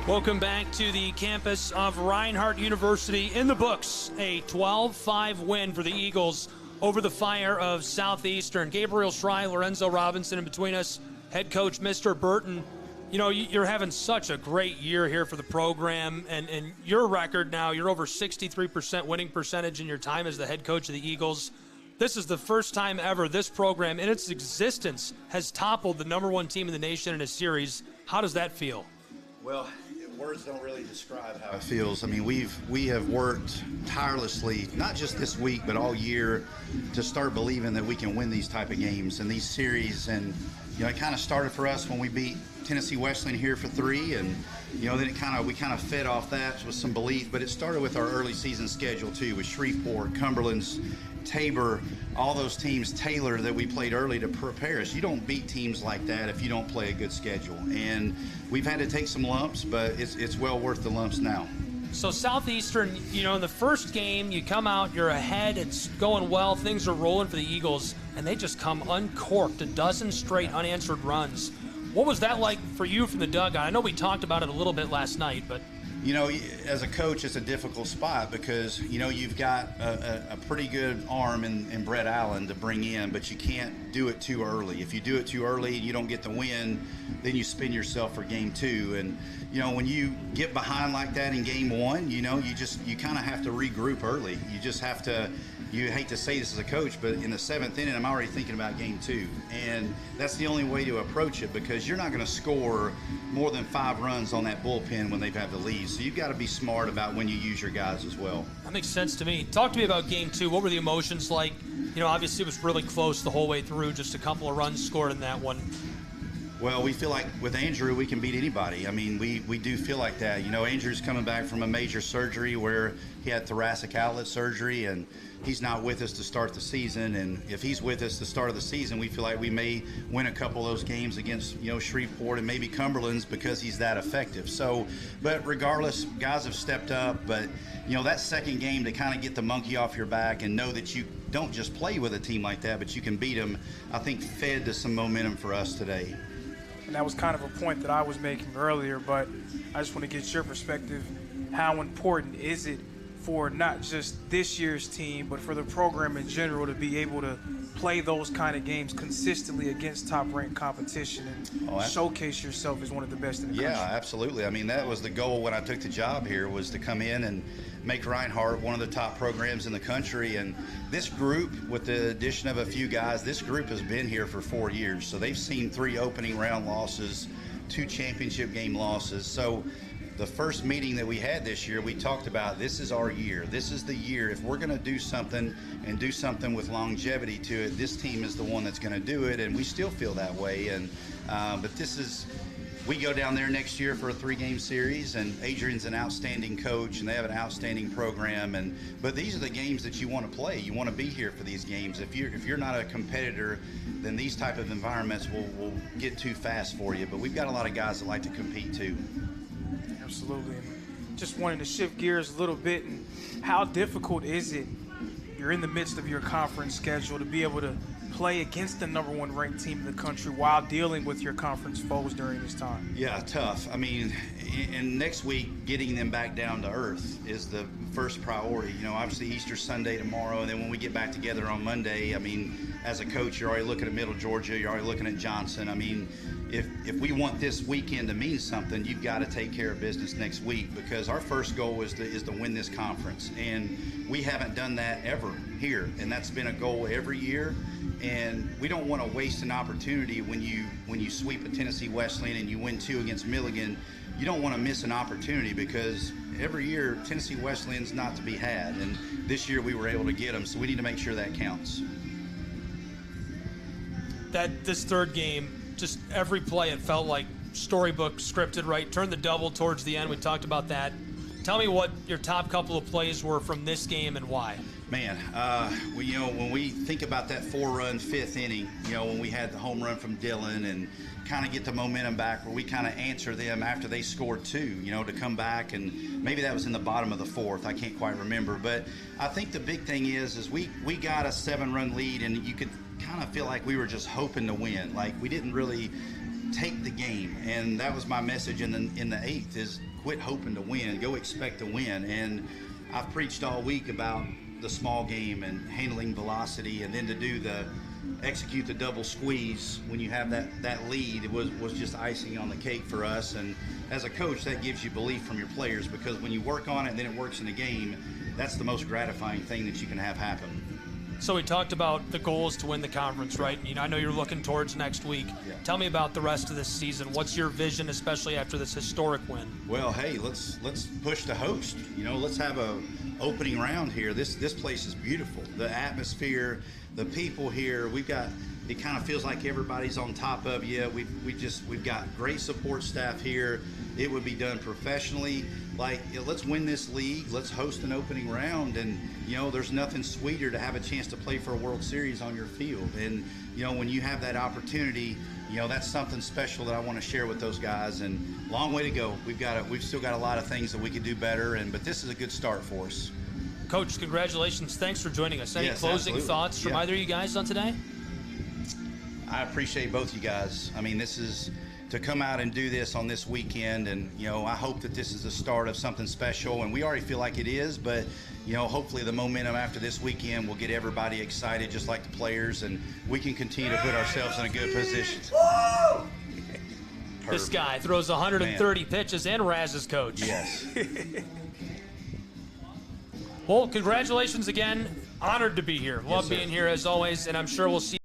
Welcome back to the campus of Reinhardt University. In the books, a 12-5 win for the Eagles over the Fire of Southeastern. Gabriel Schrei, Lorenzo Robinson in between us, head coach Mr. Burton. You know, you're having such a great year here for the program, and your record now, you're over 63% winning percentage in your time as the head coach of the Eagles. This is the first time ever this program in its existence has toppled the #1 team in the nation in a series. How does that feel? Well, words don't really describe how it feels. I mean, we have worked tirelessly, not just this week, but all year, to start believing that we can win these type of games and these series. And you know, it kind of started for us when we beat Tennessee Wesleyan here for 3, and you know, then we kind of fed off that with some belief. But it started with our early season schedule too, with Shreveport, Cumberland's, Tabor, all those teams, Taylor, that we played early to prepare us. You don't beat teams like that if you don't play a good schedule. And we've had to take some lumps, but it's well worth the lumps now. So Southeastern, you know, in the first game, you come out, you're ahead, it's going well, things are rolling for the Eagles, and they just come uncorked, a dozen straight unanswered runs. What was that like for you from the dugout? I know we talked about it a little bit last night, but... You know, as a coach, it's a difficult spot because, you know, you've got a pretty good arm in Brett Allen to bring in, but you can't do it too early. If you do it too early and you don't get the win, then you spin yourself for game 2. And, you know, when you get behind like that in game 1, you know, you kind of have to regroup early. You just have to, you hate to say this as a coach, but in the 7th inning, I'm already thinking about game 2. And that's the only way to approach it because you're not going to score more than 5 runs on that bullpen when they've had the lead. So you've got to be smart about when you use your guys as well. That makes sense to me. Talk to me about game 2. What were the emotions like? You know, obviously it was really close the whole way through, just a couple of runs scored in that one. Well, we feel like with Andrew, we can beat anybody. I mean, we do feel like that. You know, Andrew's coming back from a major surgery where he had thoracic outlet surgery, and he's not with us to start the season. And if he's with us to start of the season, we feel like we may win a couple of those games against, you know, Shreveport and maybe Cumberland's because he's that effective. So, but regardless, guys have stepped up. But, you know, that second game to kind of get the monkey off your back and know that you don't just play with a team like that, but you can beat them, I think fed to some momentum for us today. And that was kind of a point that I was making earlier, but I just want to get your perspective. How important is it for not just this year's team, but for the program in general to be able to play those kind of games consistently against top-ranked competition and showcase yourself as one of the best in the country? Yeah, absolutely. I mean, that was the goal when I took the job here, was to come in and make Reinhardt one of the top programs in the country. And this group, with the addition of a few guys, this group has been here for 4 years. So they've seen 3 opening round losses, 2 championship game losses. So the first meeting that we had this year, we talked about this is our year. This is the year. If we're going to do something and do something with longevity to it, this team is the one that's going to do it. And we still feel that way. And but this is, we go down there next year for a 3-game series, and Adrian's an outstanding coach, and they have an outstanding program. But these are the games that you want to play. You want to be here for these games. If you're not a competitor, then these type of environments will get too fast for you. But we've got a lot of guys that like to compete too. Absolutely. And just wanted to shift gears a little bit. And how difficult is it? You're in the midst of your conference schedule to be able to play against the #1 ranked team in the country while dealing with your conference foes during this time. Yeah, tough. I mean, and next week, getting them back down to earth is the first priority. You know, obviously Easter Sunday tomorrow, and then when we get back together on Monday, I mean, as a coach, you're already looking at Middle Georgia, you're already looking at Johnson. I mean, if we want this weekend to mean something, you've got to take care of business next week, because our first goal is to win this conference, and we haven't done that ever here, and that's been a goal every year. And we don't want to waste an opportunity when you sweep a Tennessee Wesleyan and you win 2 against Milligan. You don't want to miss an opportunity, because every year Tennessee Wesleyan's not to be had, and this year we were able to get them, so we need to make sure that counts. This third game, just every play, it felt like storybook scripted, right? Turned the double towards the end. We talked about that. Tell me what your top couple of plays were from this game and why. Man, you know, when we think about that 4-run 5th inning, you know, when we had the home run from Dillon and kind of get the momentum back where we kind of answer them after they scored 2, you know, to come back, and maybe that was in the bottom of the 4th. I can't quite remember. But I think the big thing is we got a 7-run lead, and you could kind of feel like we were just hoping to win. Like we didn't really take the game. And that was my message in the 8th is quit hoping to win, go expect to win. And I've preached all week about the small game and handling velocity, and then to execute the double squeeze when you have that lead, it was just icing on the cake for us. And as a coach, that gives you belief from your players, because when you work on it and then it works in the game, that's the most gratifying thing that you can have happen. So we talked about the goals to win the conference, right? I know you're looking towards next week. Yeah. Tell me about the rest of this season. What's your vision, especially after this historic win? Well, hey, let's push to host. Let's have a opening round here. This place is beautiful. The atmosphere, the people here. It kind of feels like everybody's on top of you. We've got great support staff here. It would be done professionally. Let's win this league. Let's host an opening round. And, there's nothing sweeter to have a chance to play for a World Series on your field. And, when you have that opportunity, that's something special that I want to share with those guys. And long way to go. We've still got a lot of things that we could do better. But this is a good start for us. Coach, congratulations. Thanks for joining us. Any Yes, closing absolutely. thoughts from either of you guys on today? I appreciate both you guys. This is to come out and do this on this weekend, and I hope that this is the start of something special, and we already feel like it is, but hopefully the momentum after this weekend will get everybody excited, just like the players, and we can continue to put ourselves in a good position. This guy throws 130 pitches and Raz's coach. Yes. Well, congratulations again. Honored to be here. Love Yes, sir. being here as always, and I'm sure we'll see